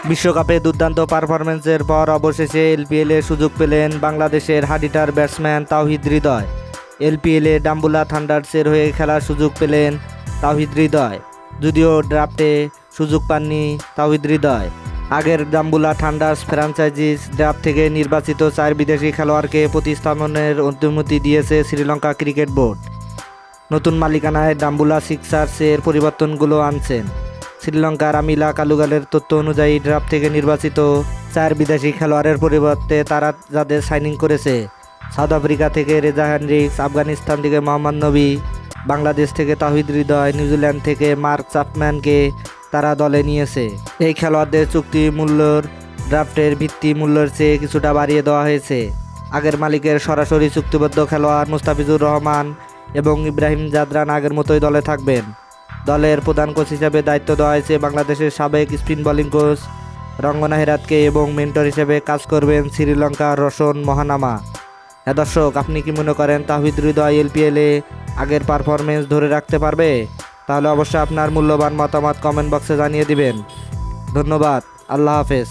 বিশ্বকাপে দুর্দান্ত পারফরম্যান্সের পর অবশেষে এলপিএলে সুযোগ পেলেন বাংলাদেশের হাডিটার ব্যাটসম্যান তাওহিদ হৃদয়। এলপিএলে ডাম্বুলা থান্ডার্সের হয়ে খেলার সুযোগ পেলেন তাওহিদ হৃদয়, যদিও ড্রাফটে সুযোগ পাননি তাওহিদ হৃদয়। আগের ডাম্বুলা থান্ডার্স ফ্র্যাঞ্চাইজিস ড্রাফট থেকে নির্বাচিত 4 বিদেশি খেলোয়াড়কে প্রতিস্থাপনের অনুমতি দিয়েছে শ্রীলঙ্কা ক্রিকেট বোর্ড। নতুন মালিকানায় ডাম্বুলা সিক্সার্সের পরিবর্তনগুলো আনছেন। শ্রীলঙ্কার আমিলা কালুগালের তথ্য অনুযায়ী ড্রাফট থেকে নির্বাচিত 4 বিদেশি খেলোয়াড়ের পরিবর্তে তারা যাদের সাইনিং করেছে, সাউথ আফ্রিকা থেকে রেজা হেনরিক্স, আফগানিস্তান থেকে মোহাম্মদ নবী, বাংলাদেশ থেকে তাওহিদ হৃদয়, নিউজিল্যান্ড থেকে মার্ক চাপম্যানকে তারা দলে নিয়েছে। এই খেলোয়াড়দের চুক্তি মূল্যর ড্রাফটের ভিত্তি মূল্যের চেয়ে কিছুটা বাড়িয়ে দেওয়া হয়েছে। আগের মালিকের সরাসরি চুক্তিবদ্ধ খেলোয়াড় মুস্তাফিজুর রহমান এবং ইব্রাহিম জাদরান আগের মতোই দলে থাকবেন। দলের প্রধান কোচ হিসেবে দায়িত্ব দেওয়া হয়েছে বাংলাদেশের সাবেক স্পিন বোলিং কোচ রঙ্গনা হেরাতকে এবং মেন্টর হিসেবে কাজ করবেন শ্রীলঙ্কার রোশন মহানামা। হ্যাঁ দর্শক, আপনি কি মনে করেন তাওহিদ হৃদয় এলপিএলে আগের পারফরমেন্স ধরে রাখতে পারবে? তাহলে অবশ্যই আপনার মূল্যবান মতামত কমেন্ট বক্সে জানিয়ে দিবেন। ধন্যবাদ। আল্লাহ হাফেজ।